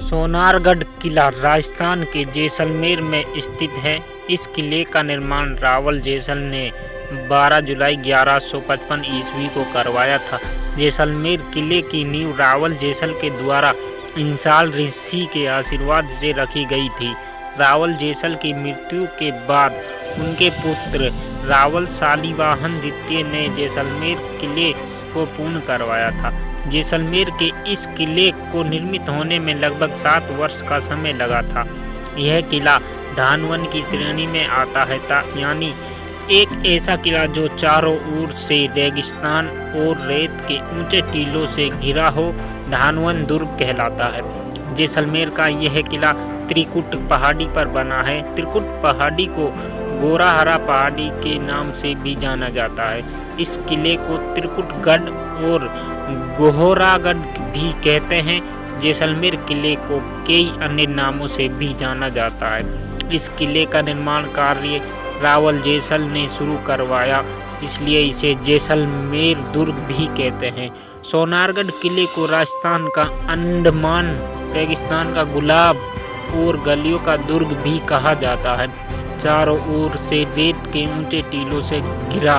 सोनारगढ़ किला राजस्थान के जैसलमेर में स्थित है। इस किले का निर्माण रावल जैसल ने 12 जुलाई 1155 ईस्वी को करवाया था। जैसलमेर किले की नींव रावल जैसल के द्वारा इंसाल ऋषि के आशीर्वाद से रखी गई थी। रावल जैसल की मृत्यु के बाद उनके पुत्र रावल शालिवाहन द्वितीय ने जैसलमेर किले को पूर्ण करवाया था। जैसलमेर के इस किले को निर्मित होने में लगभग 7 वर्ष का समय लगा था। यह किला धानवन की श्रेणी में आता है, यानी एक ऐसा किला जो चारों ओर से रेगिस्तान और रेत के ऊंचे टीलों से घिरा हो, धानवन दुर्ग कहलाता है। जैसलमेर का यह किला त्रिकुट पहाड़ी पर बना है। त्रिकुट पहाड़ी को गोराहरा पहाड़ी के नाम से भी जाना जाता है। इस किले को त्रिकुटगढ़ और गोहरागढ़ भी कहते हैं। जैसलमेर किले को कई अन्य नामों से भी जाना जाता है। इस किले का निर्माण कार्य रावल जैसल ने शुरू करवाया, इसलिए इसे जैसलमेर दुर्ग भी कहते हैं। सोनारगढ़ किले को राजस्थान का अंडमान रेगिस्तान का गुलाब और गलियों का दुर्ग भी कहा जाता है। चारों ओर से रेत के ऊंचे टीलों से घिरा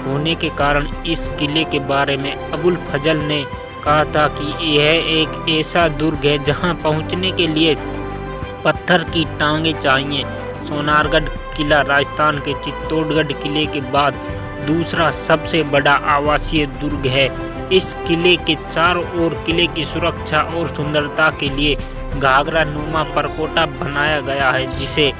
होने के कारण इस किले के बारे में अबुल फजल ने कहा था कि यह एक ऐसा दुर्ग है जहां पहुंचने के लिए पत्थर की टांगें चाहिए। सोनारगढ़ किला राजस्थान के चित्तौड़गढ़ किले के बाद दूसरा सबसे बड़ा आवासीय दुर्ग है। इस किले के चारों ओर किले की सुरक्षा और सुंदरता के लिए घाघरा नुमा परकोटा बनाया गया है, जिसे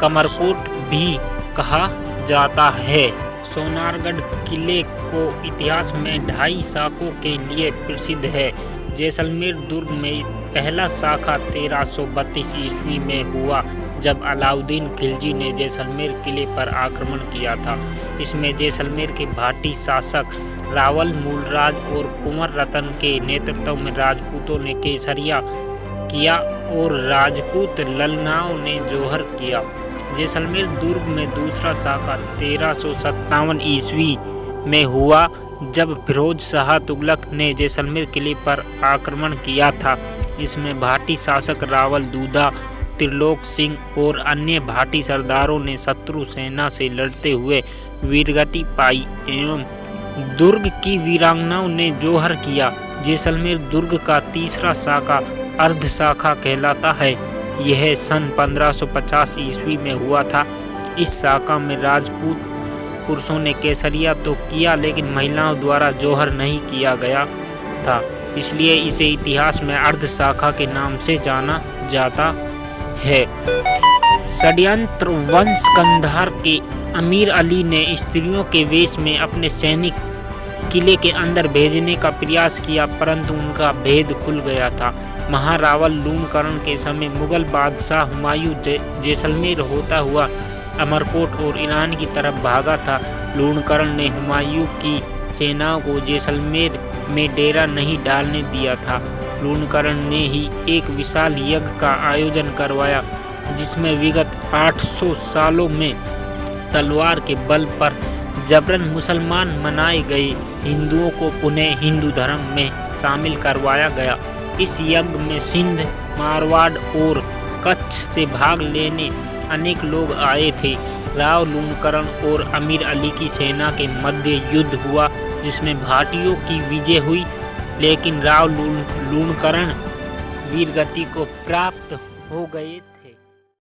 कमरकोट भी कहा जाता है। सोनारगढ़ किले को इतिहास में 2.5 शाखों के लिए प्रसिद्ध है। जैसलमेर दुर्ग में पहला शाखा 1332 ईस्वी में हुआ, जब अलाउद्दीन खिलजी ने जैसलमेर किले पर आक्रमण किया था। इसमें जैसलमेर के भाटी शासक रावल मूलराज और कुंवर रतन के नेतृत्व में राजपूतों ने केसरिया किया और राजपूत ललनाओं ने जौहर किया। जैसलमेर दुर्ग में दूसरा शाखा 1357 ईस्वी में हुआ, जब फिरोज शाह तुगलक ने जैसलमेर किले पर आक्रमण किया था। इसमें भाटी शासक रावल दूधा, त्रिलोक सिंह और अन्य भाटी सरदारों ने शत्रु सेना से लड़ते हुए वीरगति पाई एवं दुर्ग की वीरांगनाओं ने जौहर किया। जैसलमेर दुर्ग का तीसरा शाखा अर्ध शाखा कहलाता है। यह सन 1550 ईस्वी में हुआ था। इस शाखा में राजपूत पुरुषों ने केसरिया तो किया, लेकिन महिलाओं द्वारा जौहर नहीं किया गया था, इसलिए इसे इतिहास में अर्ध शाखा के नाम से जाना जाता है। षड्यंत्र वंश कंधार के अमीर अली ने स्त्रियों के वेश में अपने सैनिक किले के अंदर भेजने का प्रयास किया, परंतु उनका भेद खुल गया था। महारावल लूणकरण के समय मुगल बादशाह हुमायूं जैसलमेर होता हुआ अमरकोट और ईरान की तरफ भागा था। लूणकरण ने हुमायूं की सेनाओं को जैसलमेर में डेरा नहीं डालने दिया था। लूणकरण ने ही एक विशाल यज्ञ का आयोजन करवाया, जिसमें विगत 800 सालों में तलवार के बल पर जबरन मुसलमान बनाए गए हिंदुओं को पुनः हिंदू धर्म में शामिल करवाया गया। इस यज्ञ में सिंध, मारवाड़ और कच्छ से भाग लेने अनेक लोग आए थे। राव लूणकरण और अमीर अली की सेना के मध्य युद्ध हुआ, जिसमें भाटियों की विजय हुई, लेकिन राव लूणकरण वीरगति को प्राप्त हो गए थे।